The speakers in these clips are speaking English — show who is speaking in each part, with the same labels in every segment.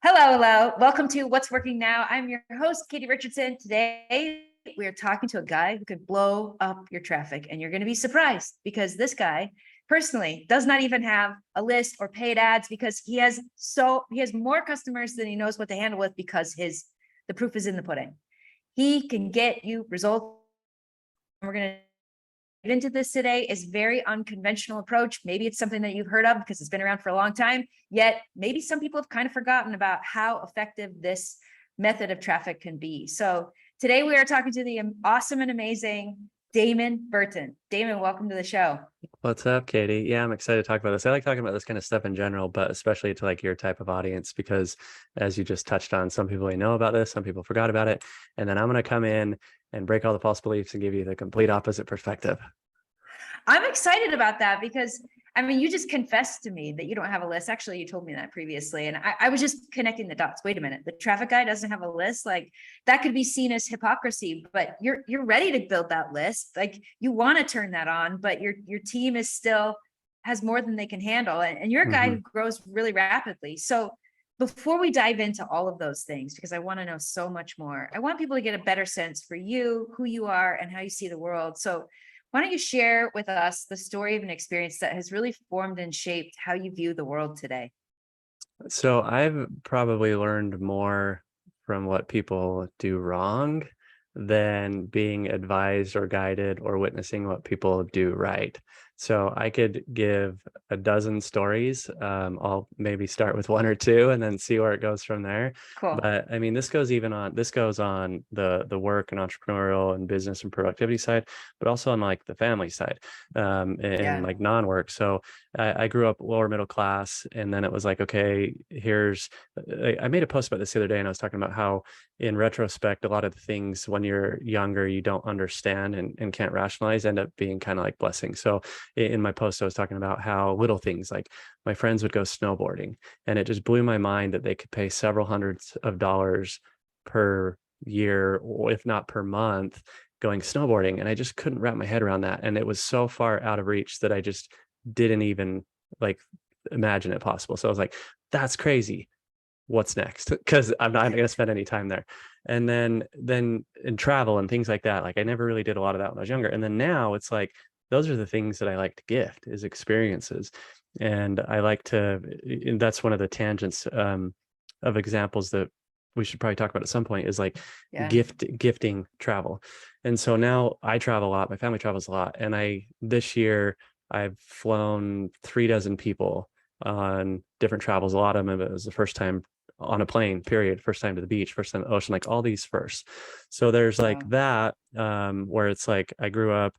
Speaker 1: Hello, hello. Welcome to What's Working Now. I'm your host, Katie Richardson. Today, we are talking to a guy who could blow up your traffic, and you're going to be surprised because this guy personally does not even have a list or paid ads because he has more customers than he knows what to handle with because the proof is in the pudding. He can get you results. We're going to get into this today. Is very unconventional approach. Maybe it's something that you've heard of because it's been around for a long time, yet maybe some people have kind of forgotten about how effective this method of traffic can be. So today we are talking to the awesome and amazing Damon Burton. Damon, welcome to the show.
Speaker 2: What's up, Katie? Yeah, I'm excited to talk about this. I like talking about this kind of stuff in general, but especially to like your type of audience, because as you just touched on, some people know about this, some people forgot about it. And then I'm going to come in and break all the false beliefs and give you the complete opposite perspective.
Speaker 1: I'm excited about that because you just confessed to me that you don't have a list. Actually, you told me that previously. And I was just connecting the dots. Wait a minute. The traffic guy doesn't have a list. Like that could be seen as hypocrisy, but you're ready to build that list. Like you want to turn that on, but your team is still has more than they can handle. And you're a guy who grows really rapidly. So before we dive into all of those things, because I want to know so much more, I want people to get a better sense for you, who you are, and how you see the world. So why don't you share with us the story of an experience that has really formed and shaped how you view the world today?
Speaker 2: So I've probably learned more from what people do wrong than being advised or guided or witnessing what people do right. So I could give a dozen stories. I'll maybe start with one or two and then see where it goes from there.
Speaker 1: Cool.
Speaker 2: But I mean, this goes on the work and entrepreneurial and business and productivity side, but also on like the family side, and like non-work. So I grew up lower middle class, and then it was like, okay, I made a post about this the other day, and I was talking about how in retrospect, a lot of the things when you're younger, you don't understand and can't rationalize end up being kind of like blessings. So in my post, I was talking about how little things like my friends would go snowboarding, and it just blew my mind that they could pay several hundreds of dollars per year, or if not per month, going snowboarding. And I just couldn't wrap my head around that. And it was so far out of reach that I just didn't even like imagine it possible. So I was like, that's crazy. What's next? Because I'm not going to spend any time there. And then in travel and things like that, like I never really did a lot of that when I was younger. And then now it's like those are the things that I like to gift is experiences. And I like to, and that's one of the tangents of examples that we should probably talk about at some point is like gifting travel. And so now I travel a lot, my family travels a lot. And this year I've flown 36 people on different travels. A lot of them, it was the first time on a plane, period. First time to the beach, first time to the ocean, like all these first. So there's like that, where it's like, I grew up,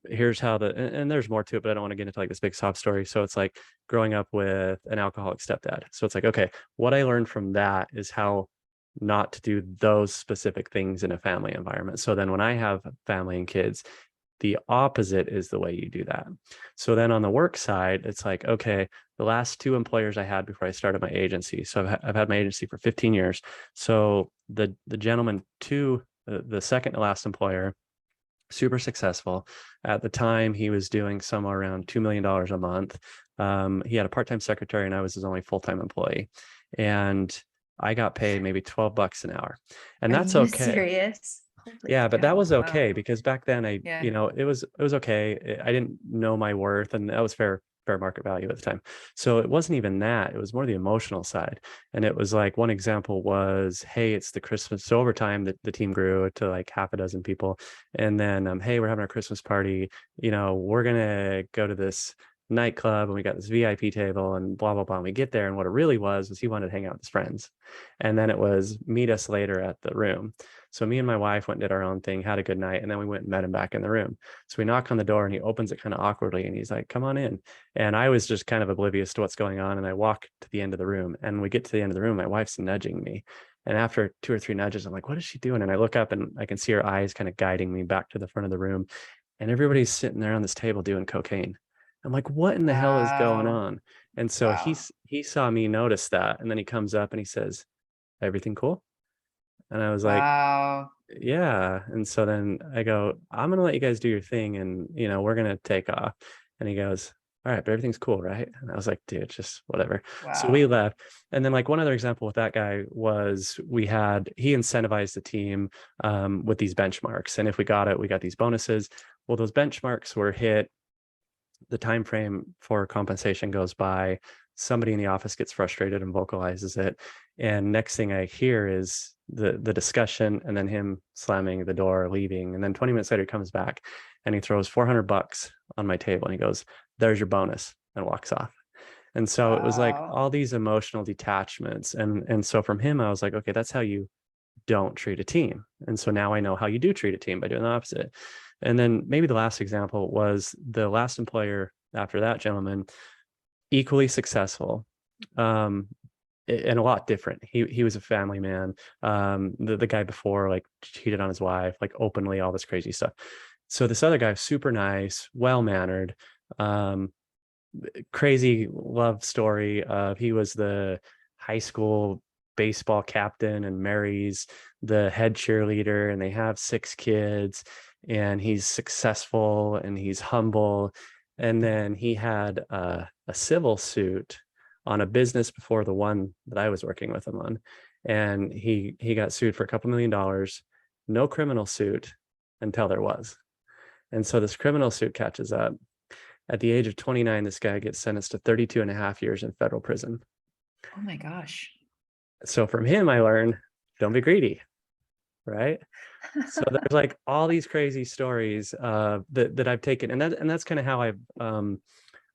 Speaker 2: here's how and there's more to it, but I don't want to get into like this big sob story. So it's like growing up with an alcoholic stepdad. So it's like, okay, what I learned from that is how not to do those specific things in a family environment. So then when I have family and kids, the opposite is the way you do that. So then on the work side, it's like, okay, the last two employers I had before I started my agency. So I've had my agency for 15 years. So the gentleman to the second to last employer, super successful. At the time, he was doing somewhere around $2 million a month. He had a part-time secretary and I was his only full-time employee. And I got paid maybe $12 an hour. And that's okay.
Speaker 1: Serious?
Speaker 2: Yeah, but that was okay because back then it was okay. I didn't know my worth, and that was fair market value at the time. So it wasn't even that. It was more the emotional side. And it was like one example was, hey, it's the Christmas. So over time, the team grew to like half a dozen people. And then, hey, we're having our Christmas party. We're gonna go to this nightclub and we got this VIP table and blah, blah, blah. And we get there. And what it really was he wanted to hang out with his friends. And then it was meet us later at the room. So me and my wife went and did our own thing, had a good night, and then we went and met him back in the room. So we knock on the door and he opens it kind of awkwardly and he's like, come on in. And I was just kind of oblivious to what's going on. And I walk to the end of the room, and we get to the end of the room, my wife's nudging me. And after 2 or 3 nudges, I'm like, what is she doing? And I look up and I can see her eyes kind of guiding me back to the front of the room. And everybody's sitting there on this table doing cocaine. I'm like, what in the hell is going on? And so he saw me notice that. And then he comes up and he says, everything cool? And I was like, yeah. And so then I go, I'm going to let you guys do your thing. And, we're going to take off. And he goes, all right, but everything's cool, right? And I was like, dude, just whatever. So we
Speaker 1: Wow.
Speaker 2: left. And then like one other example with that guy was he incentivized the team with these benchmarks. And if we got it, we got these bonuses. Well, those benchmarks were hit, the time frame for compensation goes by, somebody in the office gets frustrated and vocalizes it. And next thing I hear is the discussion and then him slamming the door, leaving. And then 20 minutes later, he comes back and he throws $400 on my table and he goes, there's your bonus, and walks off. And so it was like
Speaker 1: Wow.
Speaker 2: all these emotional detachments. And so from him, I was like, okay, that's how you don't treat a team. And so now I know how you do treat a team, by doing the opposite. And then maybe the last example was the last employer after that gentleman, equally successful, and a lot different. He was a family man. The guy before like cheated on his wife, like openly, all this crazy stuff. So this other guy, super nice, well-mannered, crazy love story of he was the high school baseball captain and marries the head cheerleader, and they have 6 kids, and he's successful and he's humble. And then he had a civil suit on a business before the one that I was working with him on. And he got sued for a couple $1 million, no criminal suit until there was. And so this criminal suit catches up. At the age of 29, this guy gets sentenced to 32 and a half years in federal prison.
Speaker 1: Oh my gosh.
Speaker 2: So from him, I learned, don't be greedy, right? So there's like all these crazy stories that I've taken. And that's kind of how I've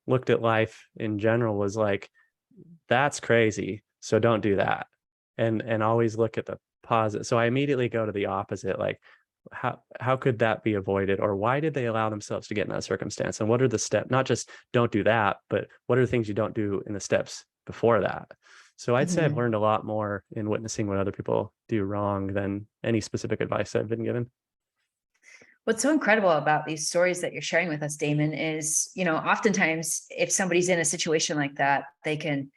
Speaker 2: looked at life in general, was like, that's crazy, so don't do that. And always look at the positive. So I immediately go to the opposite, like, how could that be avoided, or why did they allow themselves to get in that circumstance, and what are the steps, not just don't do that, but what are the things you don't do in the steps before that. So I'd say I've
Speaker 1: Mhm.
Speaker 2: learned a lot more in witnessing what other people do wrong than any specific advice I've been given.
Speaker 1: What's so incredible about these stories that you're sharing with us, Damon, is, oftentimes if somebody's in a situation like that, they can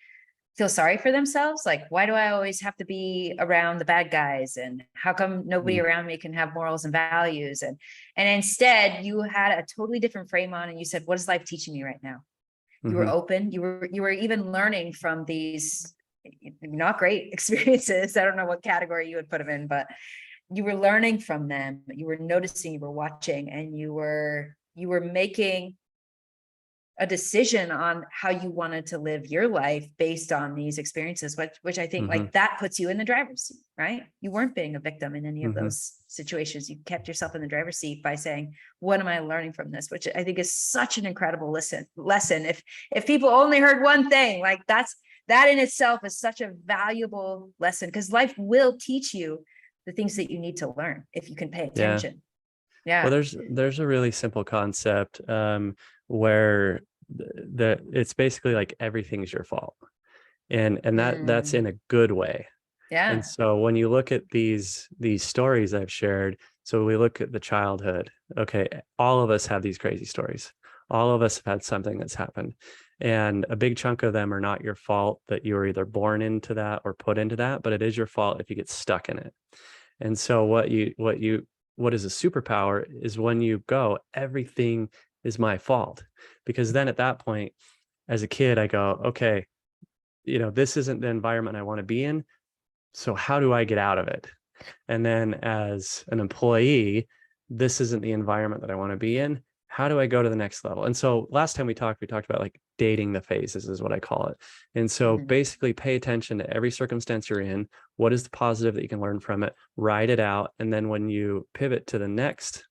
Speaker 1: feel sorry for themselves. Like, why do I always have to be around the bad guys? And how come nobody around me can have morals and values? And instead you had a totally different frame on, and you said, what is life teaching me right now? You were
Speaker 2: Mm-hmm.
Speaker 1: open. You were even learning from these not great experiences. I don't know what category you would put them in, but you were learning from them. You were noticing, you were watching, and you were making a decision on how you wanted to live your life based on these experiences, which I think,
Speaker 2: Mm-hmm.
Speaker 1: like, that puts you in the driver's seat, right? You weren't being a victim in any of
Speaker 2: Mm-hmm.
Speaker 1: those situations. You kept yourself in the driver's seat by saying, what am I learning from this? Which I think is such an incredible lesson. If people only heard one thing, like, that in itself is such a valuable lesson, because life will teach you the things that you need to learn if you can pay
Speaker 2: Yeah.
Speaker 1: attention.
Speaker 2: Well,
Speaker 1: Yeah.
Speaker 2: there's a really simple concept where it's basically like everything's your fault, and that's
Speaker 1: Mm,
Speaker 2: in a good way. And
Speaker 1: yeah.
Speaker 2: so when you look at these stories I've shared, so we look at the childhood. Okay, all of us have these crazy stories. All of us have had something that's happened, and a big chunk of them are not your fault, that you were either born into that or put into that, but it is your fault if you get stuck in it. And so what is a superpower is when you go, everything is my fault. Because then at that point, as a kid, I go, okay, this isn't the environment I want to be in. So how do I get out of it? And then as an employee, this isn't the environment that I want to be in. How do I go to the next level? And so last time we talked about like dating the phases is what I call it. And so
Speaker 1: Mhm.
Speaker 2: basically pay attention to every circumstance you're in. What is the positive that you can learn from it? Write it out. And then when you pivot to the next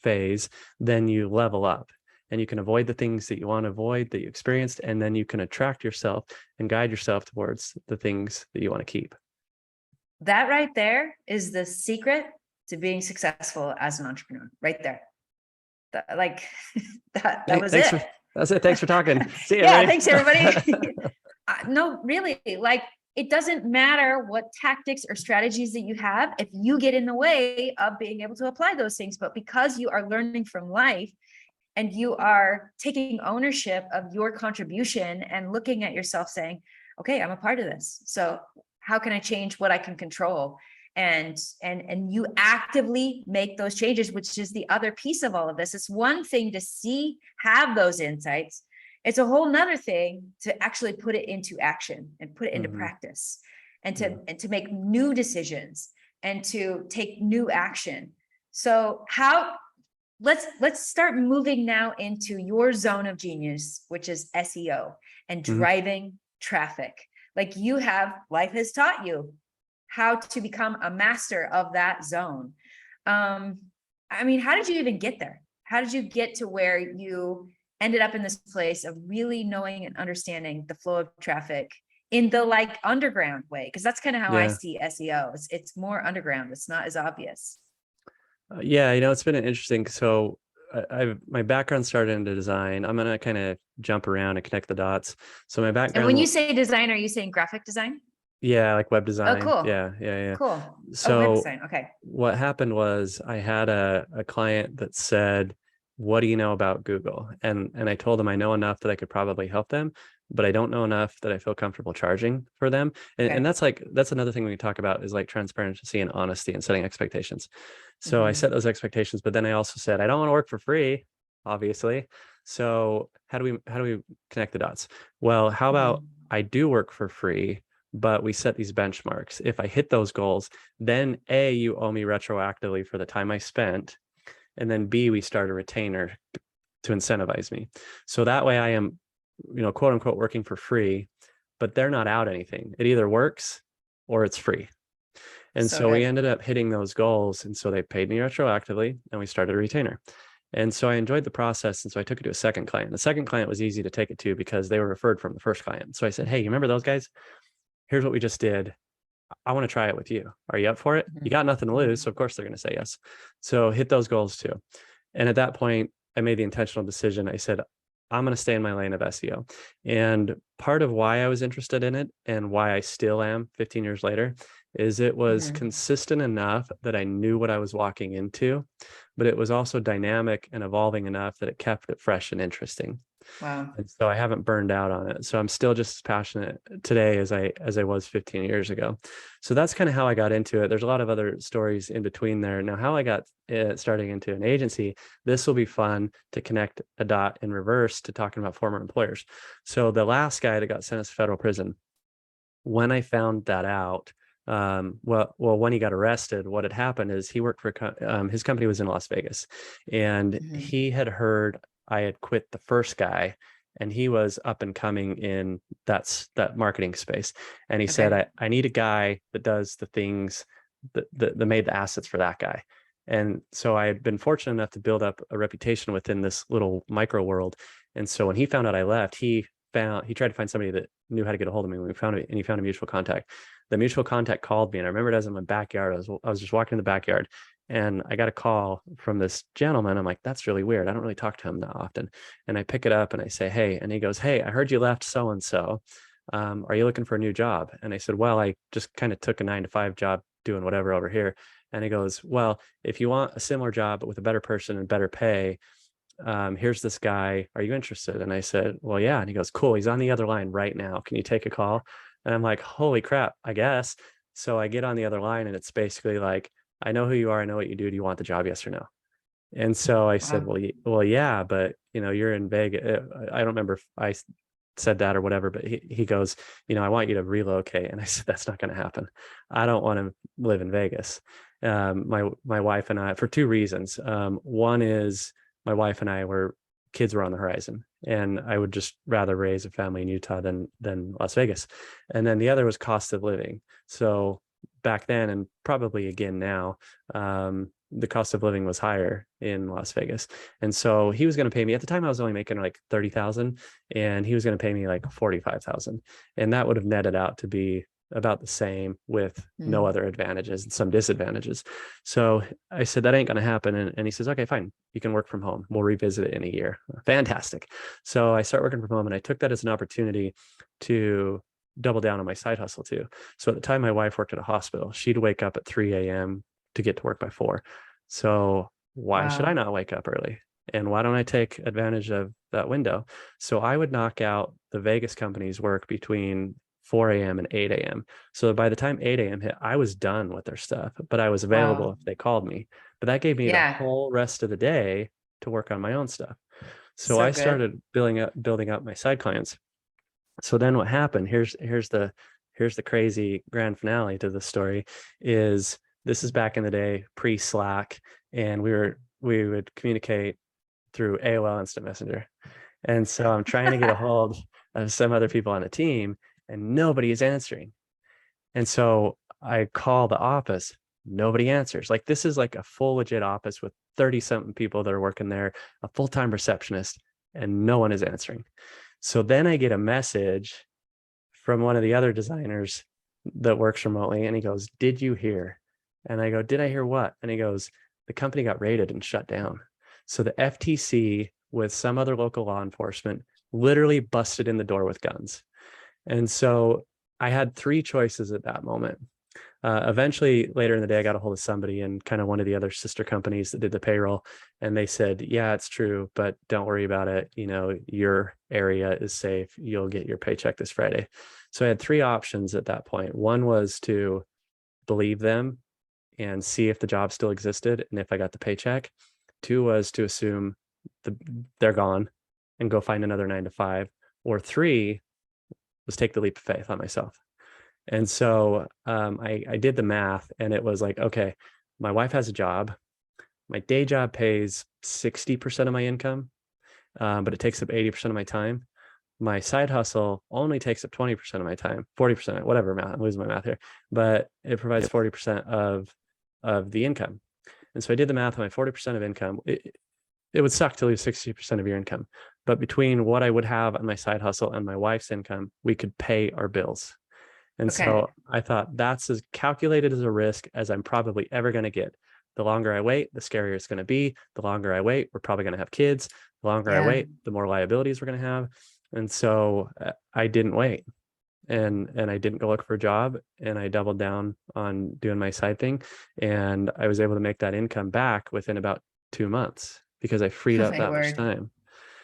Speaker 2: phase, then you level up, and you can avoid the things that you want to avoid that you experienced. And then you can attract yourself and guide yourself towards the things that you want to keep.
Speaker 1: That right there is the secret to being successful as an entrepreneur, right there. Like, that was
Speaker 2: Thanks
Speaker 1: it.
Speaker 2: for That's it. Thanks for talking. See you,
Speaker 1: Yeah,
Speaker 2: everybody.
Speaker 1: thanks everybody. No, really, like, it doesn't matter what tactics or strategies that you have if you get in the way of being able to apply those things. But because you are learning from life, and you are taking ownership of your contribution and looking at yourself saying, okay, I'm a part of this, so how can I change what I can control? And you actively make those changes, which is the other piece of all of this. It's one thing to have those insights. It's a whole nother thing to actually put it into action and put it into practice, and to make new decisions and to take new action. So let's start moving now into your zone of genius, which is SEO and driving traffic. Like life has taught you how to become a master of that zone. I mean, how did you even get there? How did you get to where you ended up in this place of really knowing and understanding the flow of traffic in the like underground way? Because that's kind of how I see SEO. It's more underground. It's not as obvious.
Speaker 2: Yeah, it's been an interesting. So my background started into design. I'm gonna kind of jump around and connect the dots. So my background.
Speaker 1: And when you say design, are you saying graphic design?
Speaker 2: Yeah, like web design.
Speaker 1: Oh, cool.
Speaker 2: Yeah.
Speaker 1: Cool.
Speaker 2: So
Speaker 1: web design. Okay.
Speaker 2: what happened was I had a client that said, "What do you know about Google?" And I told him I know enough that I could probably help them, but I don't know enough that I feel comfortable charging for them. And that's another thing we can talk about is like transparency and honesty and setting expectations. So I set those expectations, but then I also said I don't want to work for free, obviously. So how do we connect the dots? Well, how about I do work for free, but we set these benchmarks. If I hit those goals, then A, you owe me retroactively for the time I spent. And then B, we start a retainer to incentivize me. So that way I am, quote unquote, working for free, but they're not out anything. It either works or it's free. And so we ended up hitting those goals. And so they paid me retroactively and we started a retainer. And so I enjoyed the process. And so I took it to a second client. The second client was easy to take it to because they were referred from the first client. So I said, hey, you remember those guys? Here's what we just did. I want to try it with you. Are you up for it? You got nothing to lose. So of course they're going to say yes. So hit those goals too. And at that point, I made the intentional decision. I said, I'm going to stay in my lane of SEO. And part of why I was interested in it and why I still am 15 years later is it was consistent enough that I knew what I was walking into, but it was also dynamic and evolving enough that it kept it fresh and interesting.
Speaker 1: Wow.
Speaker 2: And so I haven't burned out on it. So I'm still just as passionate today as I was 15 years ago. So that's kind of how I got into it. There's a lot of other stories in between there. Now, how I got starting into an agency, this will be fun to connect a dot in reverse to talking about former employers. So the last guy that got sentenced to federal prison, when I found that out, when he got arrested, what had happened is he worked for his company was in Las Vegas, and he had heard I had quit the first guy, and he was up and coming in that marketing space. And he said, I need a guy that does the things that made the assets for that guy. And so I had been fortunate enough to build up a reputation within this little micro world. And so when he found out I left, he tried to find somebody that knew how to get a hold of me when we found it, and he found a mutual contact. The mutual contact called me, and I remember it as in my backyard. I was just walking in the backyard, and I got a call from this gentleman. I'm like, that's really weird. I don't really talk to him that often. And I pick it up and I say, hey, and he goes, hey, I heard you left so-and-so. Are you looking for a new job? And I said, well, I just kind of took a 9-to-5 job doing whatever over here. And he goes, well, if you want a similar job, but with a better person and better pay, here's this guy. Are you interested? And I said, well, yeah. And he goes, cool. He's on the other line right now. Can you take a call? And I'm like, holy crap, I guess. So I get on the other line, and it's basically like, I know who you are. I know what you do. Do you want the job? Yes or no? And so I said, well, yeah, but you're in Vegas. I don't remember if I said that or whatever, but he goes, I want you to relocate. And I said, that's not going to happen. I don't want to live in Vegas. My wife and I, for two reasons. One is my wife and I kids were on the horizon, and I would just rather raise a family in Utah than Las Vegas. And then the other was cost of living. So back then, and probably again now, the cost of living was higher in Las Vegas. And so he was going to pay me, at the time I was only making like 30,000, and he was going to pay me like 45,000. And that would have netted out to be about the same with no other advantages and some disadvantages. So I said, that ain't going to happen. And he says, okay, fine. You can work from home. We'll revisit it in a year. Fantastic. So I start working from home, and I took that as an opportunity to double down on my side hustle too. So at the time my wife worked at a hospital, she'd wake up at 3 a.m. to get to work by 4. So why should I not wake up early? And why don't I take advantage of that window? So I would knock out the Vegas company's work between 4 a.m. and 8 a.m. So by the time 8 a.m. hit, I was done with their stuff, but I was available if they called me. But that gave me the whole rest of the day to work on my own stuff. So I started building up my side clients. So then what happened, here's the crazy grand finale to the story, is this is back in the day, pre-Slack, and we would communicate through AOL Instant Messenger. And so I'm trying to get a hold of some other people on the team, and nobody is answering. And so I call the office, nobody answers. Like, this is like a full legit office with 30 something people that are working there, a full-time receptionist, and no one is answering. So then I get a message from one of the other designers that works remotely, and he goes, "Did you hear?" And I go, "Did I hear what?" And he goes, "The company got raided and shut down." So the FTC with some other local law enforcement literally busted in the door with guns. And so I had three choices at that moment. Eventually, later in the day, I got a hold of somebody in kind of one of the other sister companies that did the payroll. And they said, "Yeah, it's true, but don't worry about it. You know, your area is safe. You'll get your paycheck this Friday." So I had three options at that point. One was to believe them and see if the job still existed and if I got the paycheck. Two was to assume they're gone and go find another 9 to 5. Or three was take the leap of faith on myself. And so I did the math, and it was like, okay, my wife has a job. My day job pays 60% of my income, but it takes up 80% of my time. My side hustle only takes up 20% of my time, 40%, whatever math, I'm losing my math here, but it provides 40% of the income. And so I did the math on my 40% of income. It would suck to lose 60% of your income, but between what I would have on my side hustle and my wife's income, we could pay our bills. And so I thought, that's as calculated as a risk as I'm probably ever going to get. The longer I wait, the scarier it's going to be. The longer I wait, we're probably going to have kids. The longer I wait, the more liabilities we're going to have. And so I didn't wait, and I didn't go look for a job, and I doubled down on doing my side thing. And I was able to make that income back within about 2 months because I freed up that much time.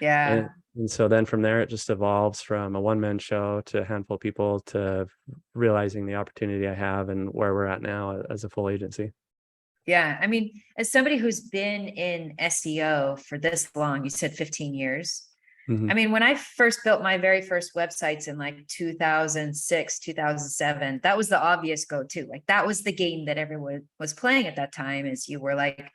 Speaker 1: Yeah.
Speaker 2: And so then from there, it just evolves from a one-man show to a handful of people to realizing the opportunity I have and where we're at now as a full agency.
Speaker 1: Yeah. I mean, as somebody who's been in SEO for this long, you said 15 years.
Speaker 2: Mm-hmm.
Speaker 1: I mean, when I first built my very first websites in like 2006, 2007, that was the obvious go-to. Like, that was the game that everyone was playing at that time, is you were like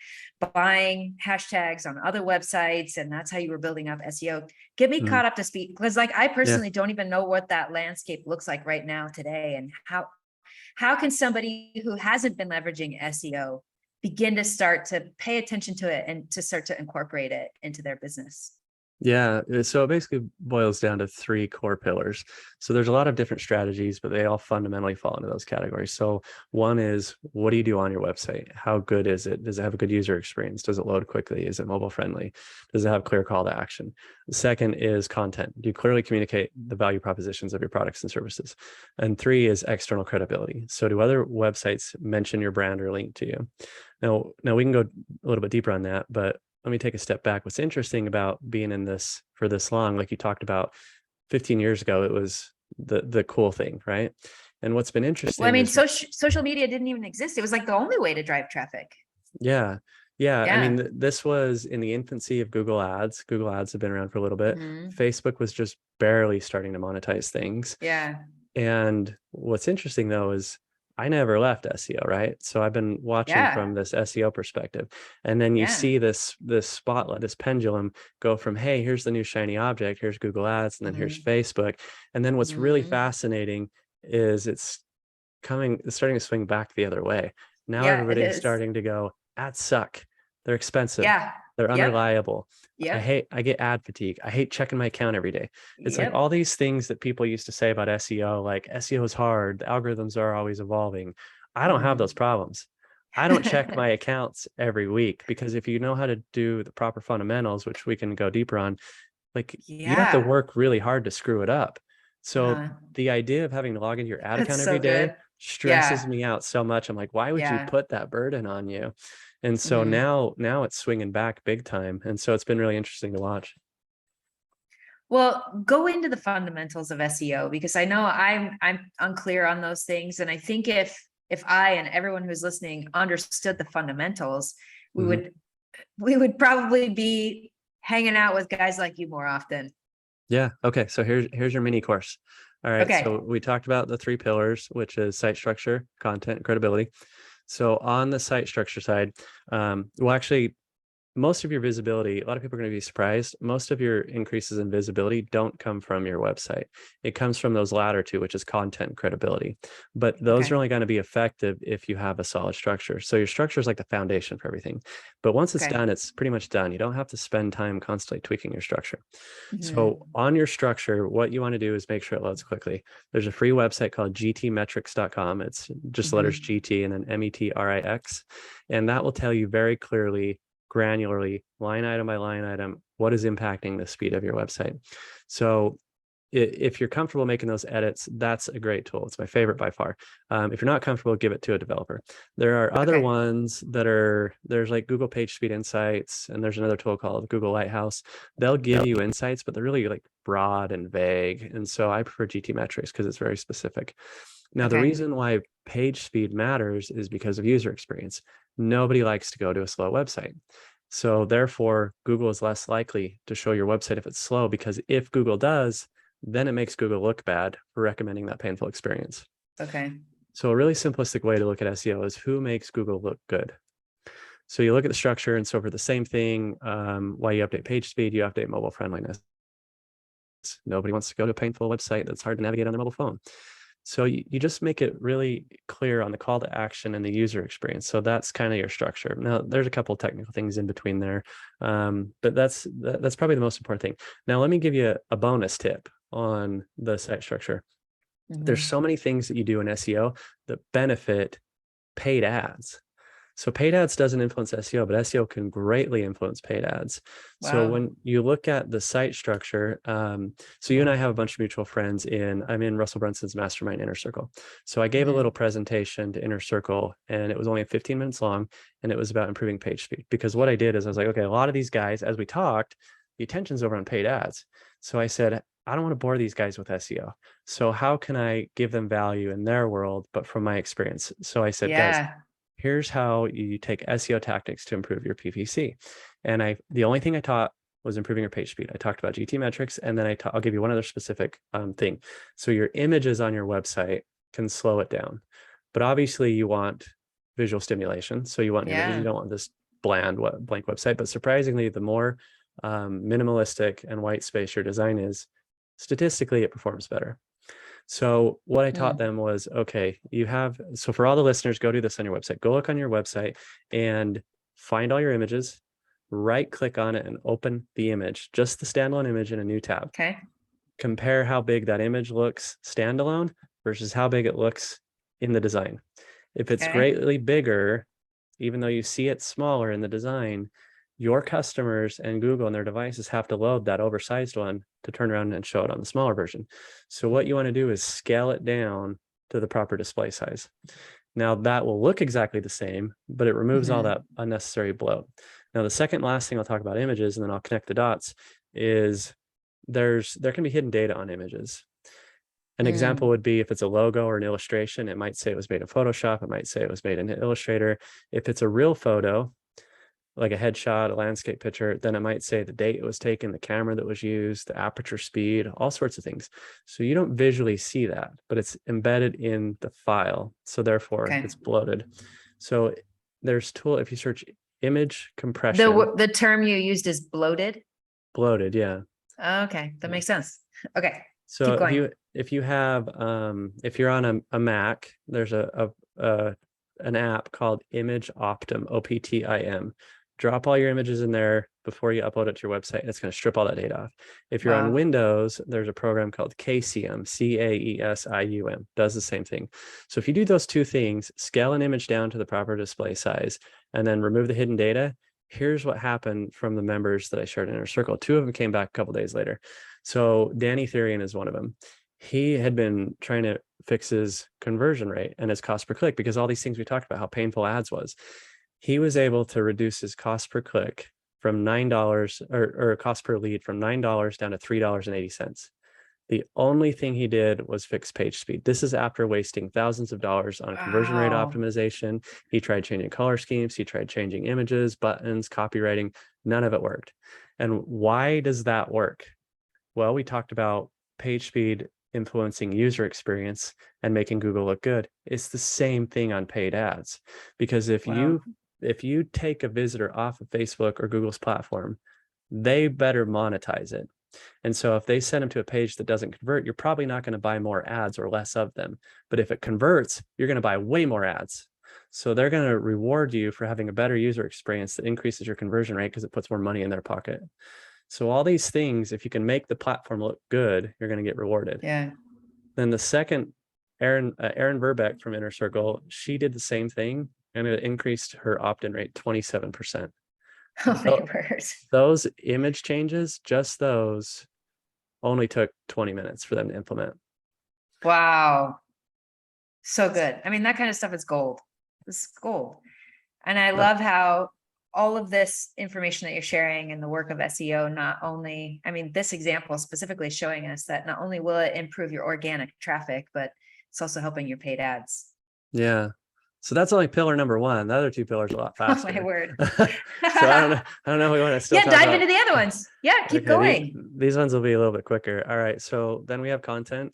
Speaker 1: buying hashtags on other websites, and that's how you were building up SEO. Get me caught up to speed, because like, I personally don't even know what that landscape looks like right now today. And how can somebody who hasn't been leveraging SEO begin to start to pay attention to it and to start to incorporate it into their business?
Speaker 2: Yeah, so it basically boils down to three core pillars. So there's a lot of different strategies, but they all fundamentally fall into those categories. So one is, what do you do on your website? How good is it? Does it have a good user experience? Does it load quickly? Is it mobile friendly? Does it have clear call to action? The second is content. Do you clearly communicate the value propositions of your products and services? And three is external credibility. So do other websites mention your brand or link to you? Now we can go a little bit deeper on that, but let me take a step back. What's interesting about being in this for this long, like you talked about 15 years ago, it was the cool thing, right? And what's been interesting.
Speaker 1: Well, I mean, social media didn't even exist. It was like the only way to drive traffic.
Speaker 2: Yeah. I mean, this was in the infancy of Google Ads. Google Ads have been around for a little bit. Facebook was just barely starting to monetize things.
Speaker 1: Yeah.
Speaker 2: And what's interesting though is I never left SEO, right? So I've been watching from this SEO perspective. And then you see this spotlight, this pendulum go from, hey, here's the new shiny object, here's Google Ads, and then here's Facebook. And then what's really fascinating is it's starting to swing back the other way. Now everybody's starting to go, ads suck. They're expensive. They're unreliable. I get ad fatigue. I hate checking my account every day. It's like all these things that people used to say about SEO, like SEO is hard. The algorithms are always evolving. I don't have those problems. I don't check my accounts every week, because if you know how to do the proper fundamentals, which we can go deeper on, like you have to work really hard to screw it up. So the idea of having to log into your ad account every day stresses me out so much. I'm like, why would you put that burden on you? And so now it's swinging back big time. And so it's been really interesting to watch.
Speaker 1: Well, go into the fundamentals of SEO, because I know I'm unclear on those things. And I think if I and everyone who's listening understood the fundamentals, we would probably be hanging out with guys like you more often.
Speaker 2: Yeah. Okay. So here's your mini course. All right.
Speaker 1: Okay.
Speaker 2: So we talked about the 3 pillars, which is site structure, content, and credibility. So on the site structure side, well, actually, most of your visibility, a lot of people are going to be surprised. Most of your increases in visibility don't come from your website. It comes from those latter two, which is content and credibility. But those are only going to be effective if you have a solid structure. So your structure is like the foundation for everything. But once it's done, it's pretty much done. You don't have to spend time constantly tweaking your structure. So on your structure, what you want to do is make sure it loads quickly. There's a free website called gtmetrics.com. It's just letters GT and then METRIX. And that will tell you very clearly, granularly, line item by line item, what is impacting the speed of your website. So if you're comfortable making those edits, that's a great tool. It's my favorite by far. If you're not comfortable, give it to a developer. There are other ones that there's like Google PageSpeed Insights, and there's another tool called Google Lighthouse. They'll give you insights, but they're really like broad and vague. And so I prefer GT Metrics because it's very specific. Now, the reason why page speed matters is because of user experience. Nobody likes to go to a slow website. So therefore, Google is less likely to show your website if it's slow, because if Google does, then it makes Google look bad for recommending that painful experience.
Speaker 1: Okay.
Speaker 2: So a really simplistic way to look at SEO is who makes Google look good. So you look at the structure, and so for the same thing, while you update page speed, you update mobile friendliness. Nobody wants to go to a painful website that's hard to navigate on their mobile phone. So you just make it really clear on the call to action and the user experience. So that's kind of your structure. Now, there's a couple of technical things in between there, but that's probably the most important thing. Now, let me give you a bonus tip on the site structure. There's so many things that you do in SEO that benefit paid ads. So paid ads doesn't influence SEO, but SEO can greatly influence paid ads. Wow. So when you look at the site structure, so you and I have a bunch of mutual friends I'm in Russell Brunson's mastermind Inner Circle. So I gave a little presentation to Inner Circle, and it was only 15 minutes long, and it was about improving page speed. Because what I did is I was like, okay, a lot of these guys, as we talked, the attention's over on paid ads. So I said, I don't want to bore these guys with SEO. So how can I give them value in their world, but from my experience? So I said, guys, here's how you take SEO tactics to improve your PPC. And the only thing I taught was improving your page speed. I talked about GT metrics, and then I'll give you one other specific thing. So your images on your website can slow it down, but obviously you want visual stimulation. So you want images. You don't want this blank website. But surprisingly, the more minimalistic and white space your design is, statistically it performs better. So what I taught them was, okay, so for all the listeners, go do this on your website. Go look on your website and find all your images, right click on it and open the image, just the standalone image in a new tab.
Speaker 1: Okay.
Speaker 2: Compare how big that image looks standalone versus how big it looks in the design. If it's greatly bigger, even though you see it smaller in the design, your customers and Google and their devices have to load that oversized one to turn around and show it on the smaller version. So what you want to do is scale it down to the proper display size. Now that will look exactly the same, but it removes all that unnecessary bloat. Now, the second last thing I'll talk about images, and then I'll connect the dots, is there can be hidden data on images. An example would be if it's a logo or an illustration, it might say it was made in Photoshop. It might say it was made in Illustrator. If it's a real photo, like a headshot, a landscape picture, then it might say the date it was taken, the camera that was used, the aperture speed, all sorts of things. So you don't visually see that, but it's embedded in the file. So therefore it's bloated. So there's if you search image compression.
Speaker 1: The term you used is bloated? Bloated,
Speaker 2: yeah.
Speaker 1: Okay, that makes sense. Okay.
Speaker 2: So if you're on a Mac, there's an app called ImageOptim, OPTIM. Drop all your images in there before you upload it to your website, and it's going to strip all that data off. If you're on Windows, there's a program called Caesium, CAESIUM, does the same thing. So if you do those two things, scale an image down to the proper display size, and then remove the hidden data, here's what happened from the members that I shared in Inner Circle. 2 of them came back a couple days later. So Danny Therian is one of them. He had been trying to fix his conversion rate and his cost per click, because all these things we talked about, how painful ads was. He was able to reduce his cost per click from $9 or cost per lead from $9 down to $3.80. The only thing he did was fix page speed. This is after wasting thousands of dollars on conversion rate optimization. He tried changing color schemes. He tried changing images, buttons, copywriting. None of it worked. And why does that work? Well, we talked about page speed influencing user experience and making Google look good. It's the same thing on paid ads, because if
Speaker 1: Wow.
Speaker 2: you take a visitor off of Facebook or Google's platform, they better monetize it. And so if they send them to a page that doesn't convert, you're probably not going to buy more ads or less of them. But if it converts, you're going to buy way more ads. So they're going to reward you for having a better user experience that increases your conversion rate because it puts more money in their pocket. So all these things, if you can make the platform look good, you're going to get rewarded.
Speaker 1: Yeah.
Speaker 2: Then the second, Erin Verbeck from Inner Circle, she did the same thing, and it increased her opt-in rate 27%.
Speaker 1: Oh my word.
Speaker 2: Those image changes, just those, only took 20 minutes for them to implement.
Speaker 1: Wow. So good. I mean, that kind of stuff is gold. It's gold. And I love how all of this information that you're sharing and the work of SEO, not only, I mean, this example specifically showing us that not only will it improve your organic traffic, but it's also helping your paid ads.
Speaker 2: Yeah. So that's only pillar number one. The other two pillars are a lot faster.
Speaker 1: Oh my word.
Speaker 2: So I don't know. We want to still talk
Speaker 1: dive
Speaker 2: about...
Speaker 1: into the other ones. Yeah, keep going.
Speaker 2: These ones will be a little bit quicker. All right. So then we have content.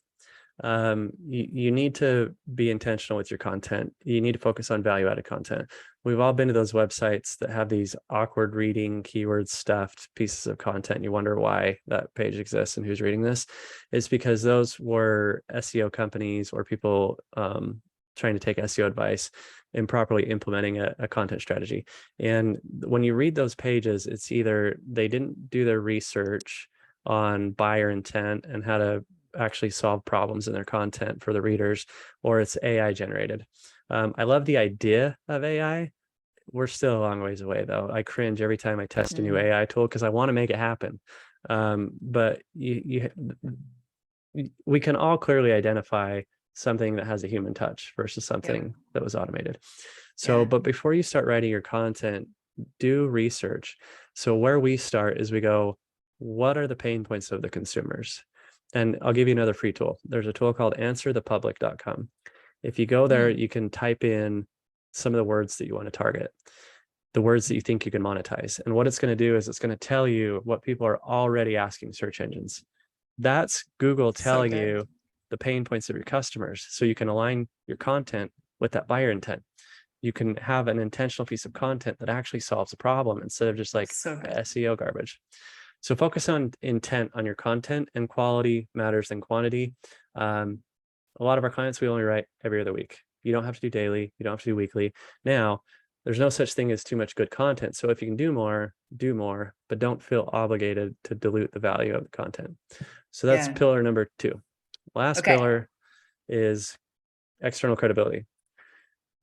Speaker 2: You need to be intentional with your content. You need to focus on value-added content. We've all been to those websites that have these awkward reading, keyword stuffed pieces of content. You wonder why that page exists and who's reading this. It's because those were SEO companies or people trying to take SEO advice improperly implementing a content strategy. And when you read those pages, it's either they didn't do their research on buyer intent and how to actually solve problems in their content for the readers, or it's AI generated. I love the idea of AI. We're still a long ways away though. I cringe every time I test a new AI tool because I want to make it happen. But we can all clearly identify something that has a human touch versus something that was automated. So, but before you start writing your content, do research. So where we start is we go, what are the pain points of the consumers? And I'll give you another free tool. There's a tool called answerthepublic.com. If you go there, you can type in some of the words that you want to target, the words that you think you can monetize. And what it's going to do is it's going to tell you what people are already asking search engines. That's Google telling you the pain points of your customers. So you can align your content with that buyer intent. You can have an intentional piece of content that actually solves a problem instead of just like SEO garbage. So focus on intent on your content, and quality matters than quantity. A lot of our clients, we only write every other week. You don't have to do daily. You don't have to do weekly. Now, there's no such thing as too much good content. So if you can do more, but don't feel obligated to dilute the value of the content. So that's pillar number 2. Last pillar is external credibility.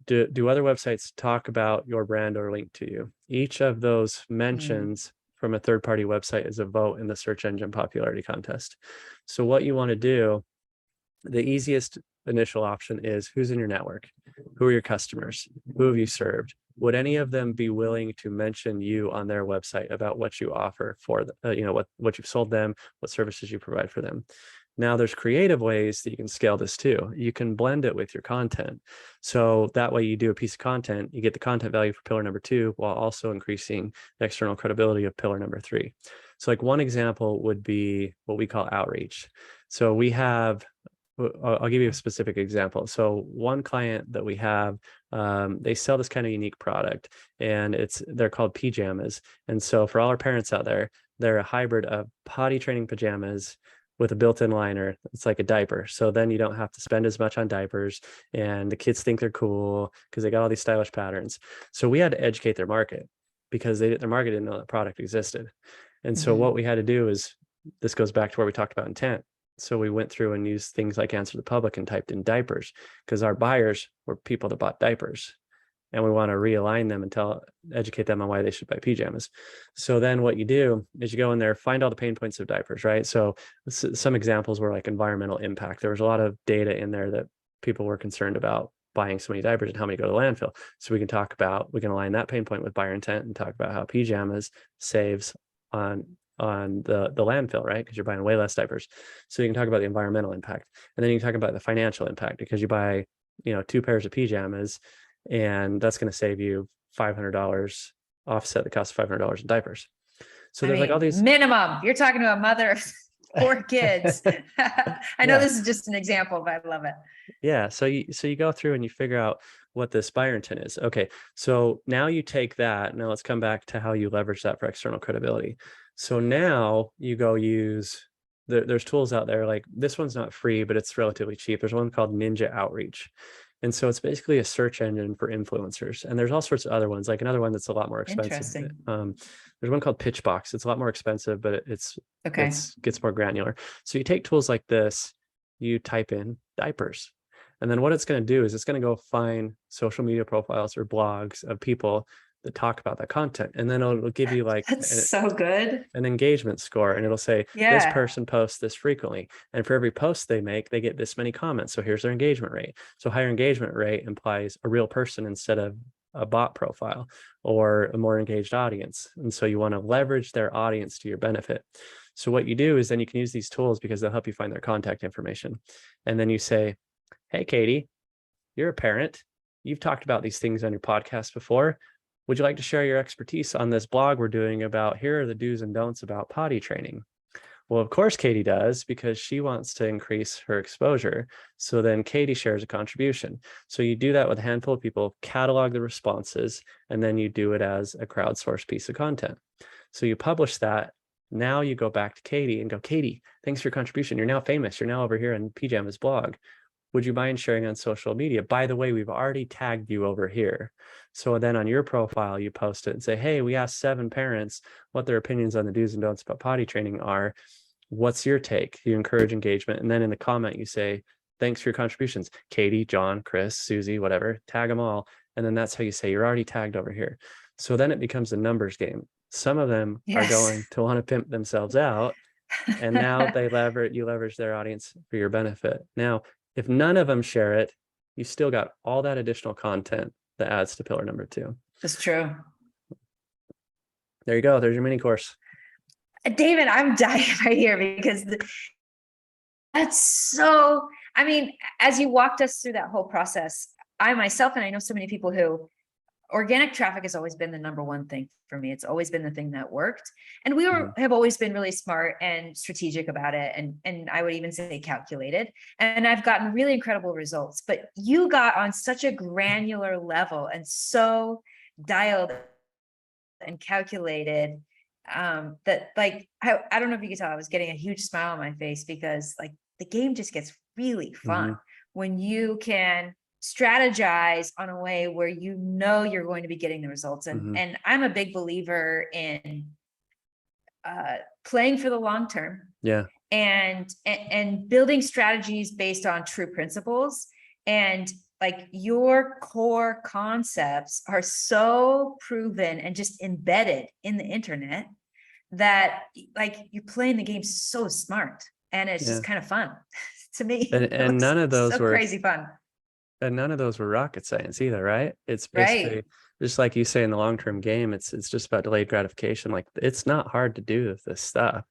Speaker 2: Do other websites talk about your brand or link to you? Each of those mentions from a third-party website is a vote in the search engine popularity contest. So what you want to do, the easiest initial option is who's in your network? Who are your customers? Who have you served? Would any of them be willing to mention you on their website about what you offer for them, what you've sold them, what services you provide for them? Now there's creative ways that you can scale this too. You can blend it with your content. So that way you do a piece of content, you get the content value for pillar number 2 while also increasing the external credibility of pillar number 3. So like one example would be what we call outreach. So we have, I'll give you a specific example. So one client that we have, they sell this kind of unique product, and they're called pajamas. And so for all our parents out there, they're a hybrid of potty training pajamas with a built-in liner. It's like a diaper. So then you don't have to spend as much on diapers, and the kids think they're cool because they got all these stylish patterns. So we had to educate their market because their market didn't know that product existed. And so what we had to do is, this goes back to where we talked about intent. So we went through and used things like Answer the Public and typed in diapers, because our buyers were people that bought diapers. And we want to realign them and educate them on why they should buy pajamas. So then what you do is you go in there, find all the pain points of diapers, right? So some examples were like environmental impact. There was a lot of data in there that people were concerned about buying so many diapers and how many go to landfill. So we can align that pain point with buyer intent and talk about how pajamas saves on the landfill, right? Because you're buying way less diapers. So you can talk about the environmental impact, and then you can talk about the financial impact, because you buy, 2 pairs of pajamas, and that's going to save you $500, offset the cost of $500 in diapers. So there's like all these
Speaker 1: minimum. You're talking to a mother of 4 kids. I know this is just an example, but I love it.
Speaker 2: Yeah. So you go through and you figure out what this buyer intent is. Okay. So now you take that. Now let's come back to how you leverage that for external credibility. So now you go use there's tools out there, like this one's not free, but it's relatively cheap. There's one called Ninja Outreach. And so it's basically a search engine for influencers. And there's all sorts of other ones, like another one that's a lot more expensive. There's one called Pitchbox. It's a lot more expensive, but it's gets more granular. So you take tools like this, you type in diapers. And then what it's going to do is it's going to go find social media profiles or blogs of people that talk about that content. And then it'll give you like
Speaker 1: so good
Speaker 2: an engagement score. And it'll say, this person posts this frequently. And for every post they make, they get this many comments. So here's their engagement rate. So higher engagement rate implies a real person instead of a bot profile or a more engaged audience. And so you want to leverage their audience to your benefit. So what you do is then you can use these tools because they'll help you find their contact information. And then you say, hey, Katie, you're a parent. You've talked about these things on your podcast before. Would you like to share your expertise on this blog we're doing about here are the do's and don'ts about potty training? Well, of course, Katie does, because she wants to increase her exposure. So then Katie shares a contribution. So you do that with a handful of people, catalog the responses, and then you do it as a crowdsourced piece of content. So you publish that. Now you go back to Katie and go, Katie, thanks for your contribution. You're now famous. You're now over here on PJama's blog. Would you mind sharing on social media? By the way, we've already tagged you over here. So then on your profile, you post it and say, hey, we asked 7 parents what their opinions on the do's and don'ts about potty training are. What's your take? You encourage engagement. And then in the comment, you say, thanks for your contributions. Katie, John, Chris, Susie, whatever, tag them all. And then that's how you say you're already tagged over here. So then it becomes a numbers game. Some of them are going to want to pimp themselves out. And now you leverage their audience for your benefit. Now, if none of them share it, you still got all that additional content that adds to pillar number 2.
Speaker 1: That's true.
Speaker 2: There you go. There's your mini course.
Speaker 1: David, I'm dying right here because that's so, I mean, as you walked us through that whole process, I myself, and I know so many people who organic traffic has always been the number one thing for me. It's always been the thing that worked. And we have always been really smart and strategic about it. And I would even say calculated. And I've gotten really incredible results, but you got on such a granular level and so dialed and calculated that like, I don't know if you could tell, I was getting a huge smile on my face because like the game just gets really fun when you can strategize on a way where you know you're going to be getting the results. And I'm a big believer in playing for the long term.
Speaker 2: Yeah.
Speaker 1: And building strategies based on true principles. And like your core concepts are so proven and just embedded in the internet that like you're playing the game so smart and it's just kind of fun to me.
Speaker 2: And none of those were
Speaker 1: crazy fun.
Speaker 2: And none of those were rocket science either, right? It's basically just like you say in the long-term game, it's just about delayed gratification. Like it's not hard to do this stuff.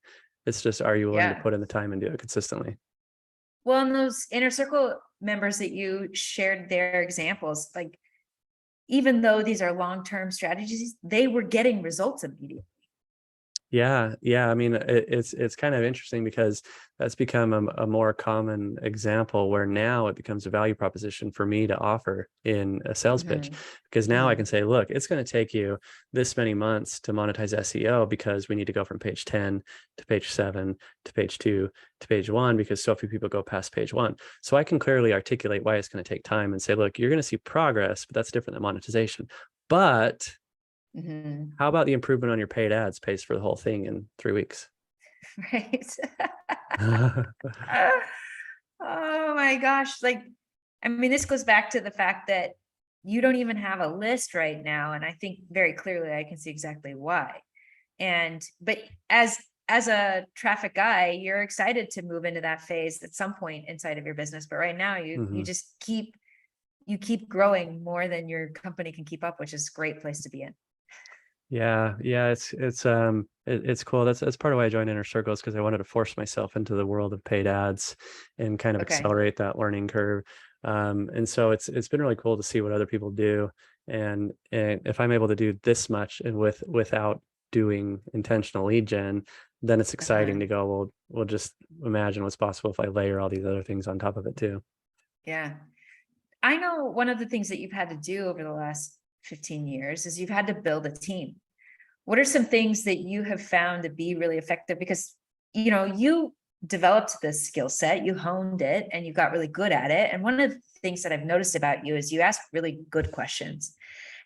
Speaker 2: It's just, are you willing to put in the time and do it consistently?
Speaker 1: Well, and those inner circle members that you shared their examples, like even though these are long-term strategies, they were getting results immediately.
Speaker 2: Yeah. I mean, it's kind of interesting because that's become a more common example where now it becomes a value proposition for me to offer in a sales pitch, because now I can say, look, it's going to take you this many months to monetize SEO because we need to go from page 10 to page 7 to page 2 to page 1 because so few people go past page 1. So I can clearly articulate why it's going to take time and say, look, you're going to see progress, but that's different than monetization. But how about the improvement on your paid ads pays for the whole thing in 3 weeks?
Speaker 1: Right. Oh my gosh. Like, I mean, this goes back to the fact that you don't even have a list right now. And I think very clearly I can see exactly why. But as a traffic guy, you're excited to move into that phase at some point inside of your business. But right now you just keep growing more than your company can keep up, which is a great place to be in.
Speaker 2: Yeah, it's cool. That's part of why I joined Inner Circles, because I wanted to force myself into the world of paid ads and kind of accelerate that learning curve. And so it's been really cool to see what other people do, and if I'm able to do this much and without doing intentional lead gen, then it's exciting to go, well, we'll just imagine what's possible if I layer all these other things on top of it too.
Speaker 1: Yeah. I know one of the things that you've had to do over the last 15 years is you've had to build a team. What are some things that you have found to be really effective? Because, you developed this skill set, you honed it, and you got really good at it. And one of the things that I've noticed about you is you ask really good questions.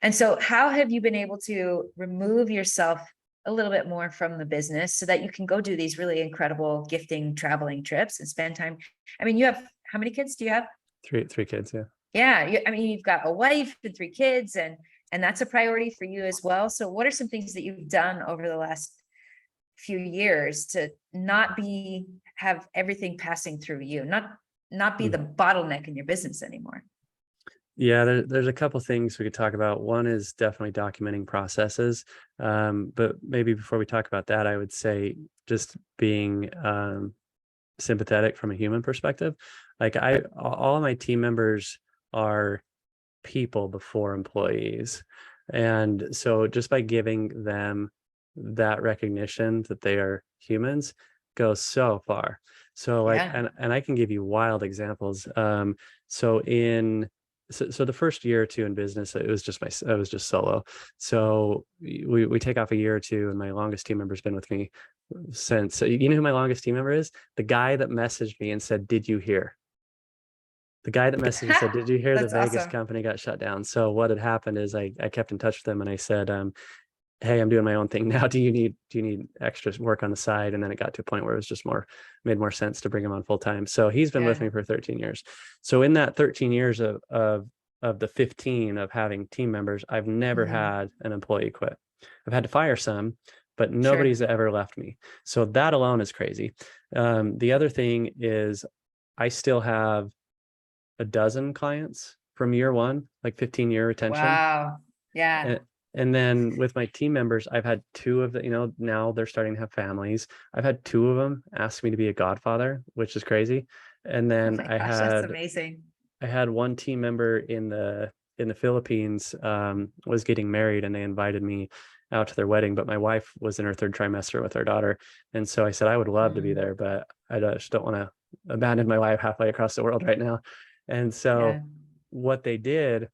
Speaker 1: And so how have you been able to remove yourself a little bit more from the business so that you can go do these really incredible gifting, traveling trips and spend time? I mean, you have, how many kids do you have?
Speaker 2: Three kids, yeah.
Speaker 1: Yeah, I mean, you've got a wife and 3 kids, and that's a priority for you as well. So what are some things that you've done over the last few years to not have everything passing through you, not be the bottleneck in your business anymore?
Speaker 2: Yeah, there's a couple things we could talk about. One is definitely documenting processes. But maybe before we talk about that, I would say just being sympathetic from a human perspective. Like all of my team members are people before employees. And so just by giving them that recognition that they are humans goes so far. So like, and I can give you wild examples. So the first year or two in business, I was just solo. So we take off a year or two, and my longest team member's been with me since. So you know who my longest team member is? The guy that messaged me and said, "Did you hear?" The guy that messaged me said, "Did you hear the Vegas
Speaker 1: awesome.
Speaker 2: company got shut down?" So what had happened is I kept in touch with them, and I said, "Hey, I'm doing my own thing now. Do you need extra work on the side?" And then it got to a point where it was just made more sense to bring him on full time. So he's been with me for 13 years. So in that 13 years of the 15 of having team members, I've never had an employee quit. I've had to fire some, but nobody's ever left me. So that alone is crazy. The other thing is I still have a dozen clients from year one, like 15-year retention.
Speaker 1: Wow. Yeah.
Speaker 2: And then with my team members, I've had 2 of the, now they're starting to have families. I've had 2 of them ask me to be a godfather, which is crazy. And then
Speaker 1: That's amazing.
Speaker 2: I had one team member in the Philippines was getting married, and they invited me out to their wedding, but my wife was in her 3rd trimester with her daughter. And so I said, I would love to be there, but I just don't want to abandon my wife halfway across the world right now. And so what they did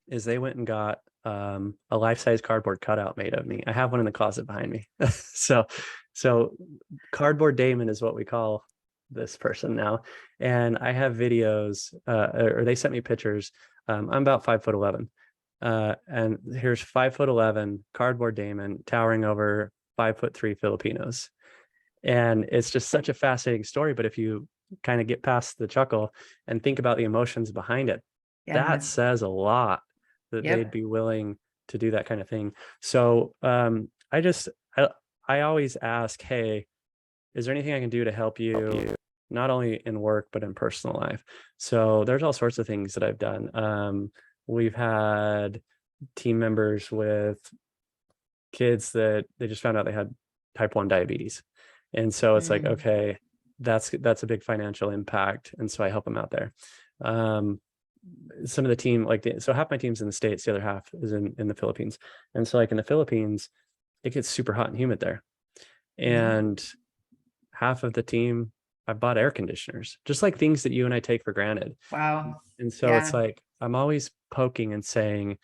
Speaker 2: is they went and got a life-size cardboard cutout made of me. I have one in the closet behind me. so Cardboard Damon is what we call this person now. And I have videos, or they sent me pictures. I'm about 5'11", and here's 5'11" Cardboard Damon towering over 5'3" Filipinos. And it's just such a fascinating story. But if you kind of get past the chuckle and think about the emotions behind it, that says a lot that they'd be willing to do that kind of thing. So I always ask, hey, is there anything I can do to help you, not only in work, but in personal life? So there's all sorts of things that I've done. We've had team members with kids that they just found out they had type 1 diabetes. And so it's like, okay, that's a big financial impact. And so I help them out there. Some of the team, so half my team's in the States, the other half is in the Philippines. And so like in the Philippines, it gets super hot and humid there. And half of the team, I bought air conditioners, just like things that you and I take for granted.
Speaker 1: Wow.
Speaker 2: And so it's like, I'm always poking and saying,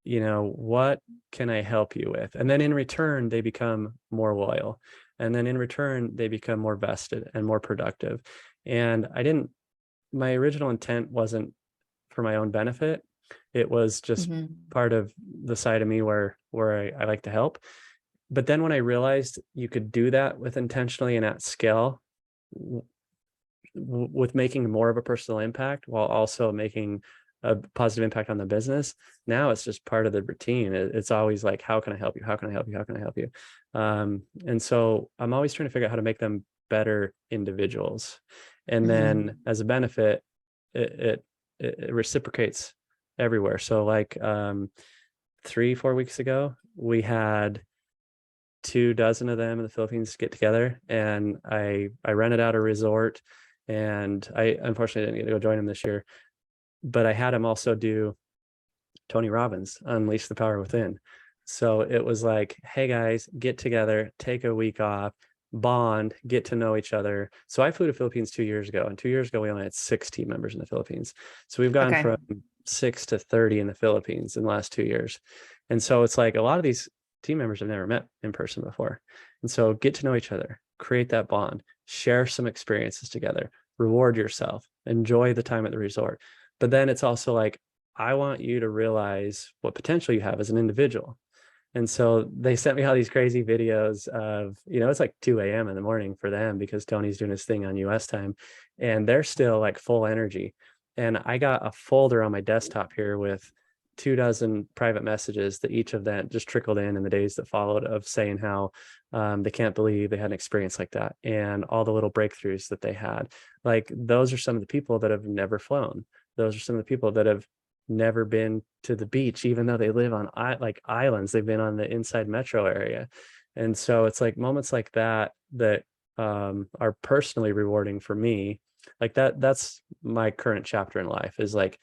Speaker 2: what can I help you with? And then in return, they become more loyal. And then in return, they become more vested and more productive. And my original intent wasn't for my own benefit. It was just part of the side of me where I like to help. But then when I realized you could do that with intentionally and at scale, with making more of a personal impact while also making a positive impact on the business, now it's just part of the routine. It's always like, how can I help you? How can I help you? How can I help you? And so I'm always trying to figure out how to make them better individuals. And then as a benefit, it reciprocates everywhere. So like 3-4 weeks ago, we had 24 of them in the Philippines get together, and I rented out a resort, and I unfortunately didn't get to go join them this year, but I had him also do Tony Robbins, Unleash the Power Within, So it was like, hey guys, get together, take a week off, bond, get to know each other. So I flew to Philippines 2 years ago, and 2 years ago we only had 6 team members in the Philippines. So we've gone
Speaker 1: Okay.
Speaker 2: from 6 to 30 in the Philippines in the last 2 years. And so it's like a lot of these team members have never met in person before. And so get to know each other, create that bond, share some experiences together, reward yourself, enjoy the time at the resort. But then it's also like, I want you to realize what potential you have as an individual. And so they sent me all these crazy videos of, it's like 2 a.m. in the morning for them because Tony's doing his thing on US time, and they're still like full energy. And I got a folder on my desktop here with 24 private messages that each of them just trickled in the days that followed, of saying how they can't believe they had an experience like that, and all the little breakthroughs that they had. Like, those are some of the people that have never flown. Those are some of the people that have never been to the beach, even though they live on like islands. They've been on the inside metro area. And so it's like moments like that that are personally rewarding for me. Like that's my current chapter in life, is like,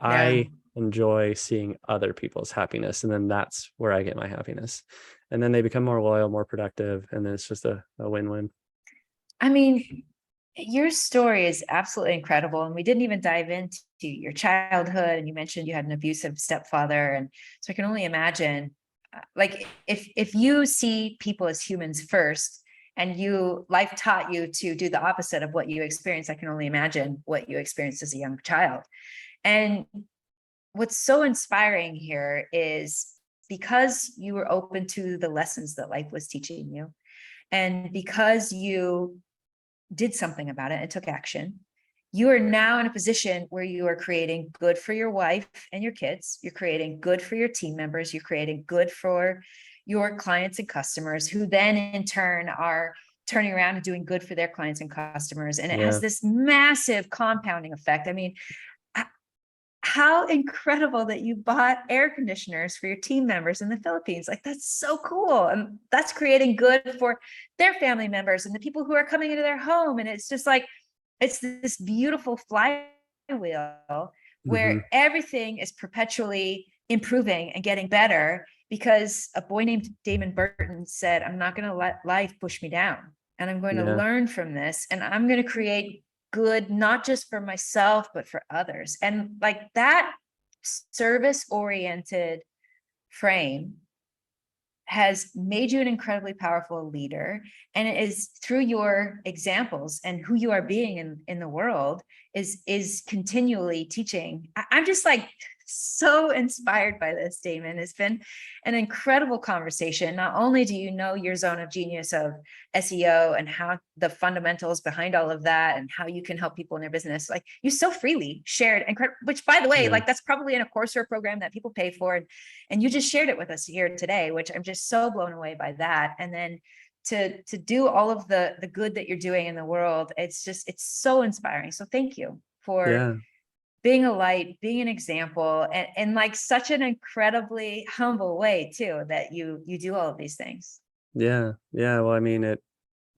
Speaker 1: Yeah.
Speaker 2: I enjoy seeing other people's happiness, and then that's where I get my happiness. And then they become more loyal, more productive, and then it's just a win-win.
Speaker 1: I mean, your story is absolutely incredible. And we didn't even dive into your childhood. And you mentioned you had an abusive stepfather. And so I can only imagine, like, if you see people as humans first, and life taught you to do the opposite of what you experienced, I can only imagine what you experienced as a young child. And what's so inspiring here is because you were open to the lessons that life was teaching you, and because you did something about it and took action, you are now in a position where you are creating good for your wife and your kids. You're creating good for your team members. You're creating good for your clients and customers, who then in turn are turning around and doing good for their clients and customers. And it has this massive compounding effect. I mean, how incredible that you bought air conditioners for your team members in the Philippines. Like, that's so cool. And that's creating good for their family members and the people who are coming into their home. And it's just like, it's this beautiful flywheel
Speaker 2: Mm-hmm.
Speaker 1: where everything is perpetually improving and getting better, because a boy named Damon Burton said, I'm not going to let life push me down, and I'm going to learn from this, and I'm going to create good, not just for myself, but for others. And like, that service oriented frame has made you an incredibly powerful leader. And it is through your examples and who you are being in the world is continually teaching. I'm just like so inspired by this, Damon. It's been an incredible conversation. Not only do you know your zone of genius of SEO and how the fundamentals behind all of that and how you can help people in their business, like, you so freely shared, which, by the way, like, that's probably in a Coursera program that people pay for. And you just shared it with us here today, which I'm just so blown away by that. And then to do all of the good that you're doing in the world, it's so inspiring. So thank you for being a light, being an example, and like such an incredibly humble way too, that you do all of these things.
Speaker 2: Yeah. Well, I mean,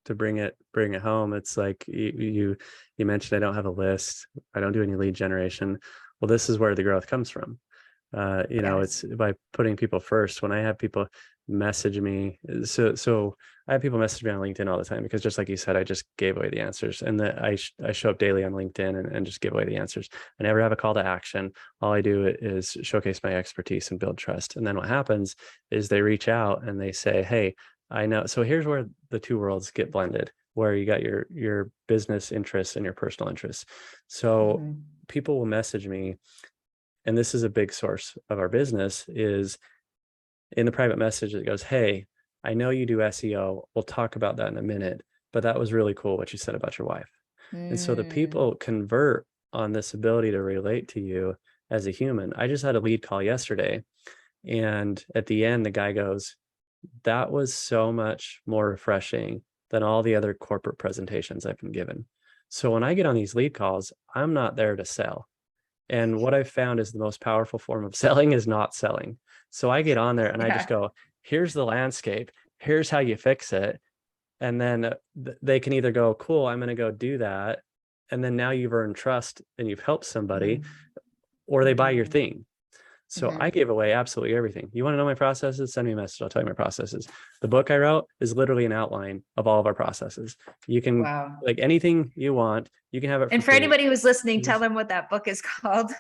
Speaker 2: to bring it home, it's like you mentioned, I don't have a list. I don't do any lead generation. Well, this is where the growth comes from. It's by putting people first. When I have people message me, so I have people message me on LinkedIn all the time, because just like you said, I just gave away the answers, and that I show up daily on LinkedIn and just give away the answers. I never have a call to action. All I do is showcase my expertise and build trust. And then what happens is they reach out and they say, hey, I know. So here's where the two worlds get blended, where you got your business interests and your personal interests. So people will message me, and this is a big source of our business, is in the private message that goes, hey, I know you do SEO. We'll talk about that in a minute, but that was really cool what you said about your wife. And so the people convert on this ability to relate to you as a human. I just had a lead call yesterday, and at the end, the guy goes, that was so much more refreshing than all the other corporate presentations I've been given. So when I get on these lead calls, I'm not there to sell. And what I've found is the most powerful form of selling is not selling. So I get on there and I just go, here's the landscape, here's how you fix it. And then they can either go, cool, I'm going to go do that. And then now you've earned trust and you've helped somebody, or they buy your thing. So I gave away absolutely everything. You want to know my processes? Send me a message. I'll tell you my processes. The book I wrote is literally an outline of all of our processes. You can
Speaker 1: Wow.
Speaker 2: like anything you want, you can have it.
Speaker 1: And for anybody who's listening, tell them what that book is called.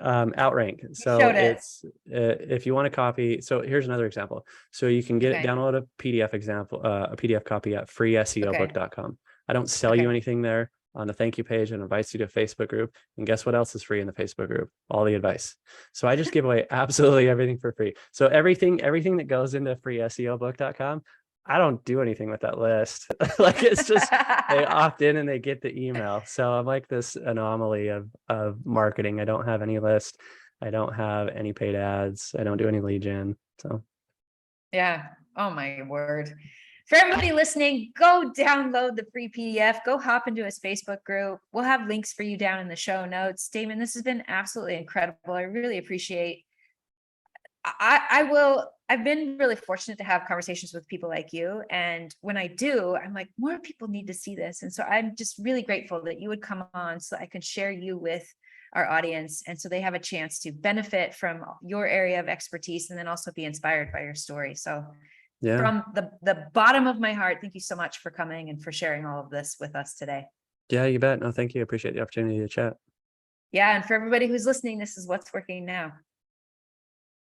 Speaker 2: Outrank. So it's if you want a copy. So here's another example. So you can get download a PDF example, a PDF copy at freeseobook.com. I don't sell you anything there. On the thank you page and invites you to a Facebook group. And guess what else is free in the Facebook group? All the advice. So I just give away absolutely everything for free. So everything that goes into freeseobook.com, I don't do anything with that list. Like it's just they opt in and they get the email. So I'm like this anomaly of marketing. I don't have any list. I don't have any paid ads. I don't do any lead gen. So
Speaker 1: yeah. Oh my word. For everybody listening, go download the free PDF, go hop into his Facebook group. We'll have links for you down in the show notes. Damon, this has been absolutely incredible. I really appreciate I've been really fortunate to have conversations with people like you. And when I do, I'm like, more people need to see this. And so I'm just really grateful that you would come on so I can share you with our audience. And so they have a chance to benefit from your area of expertise and then also be inspired by your story. So from the bottom of my heart, thank you so much for coming and for sharing all of this with us today.
Speaker 2: Yeah, you bet. No, thank you. I appreciate the opportunity to chat.
Speaker 1: Yeah. And for everybody who's listening, this is What's Working Now.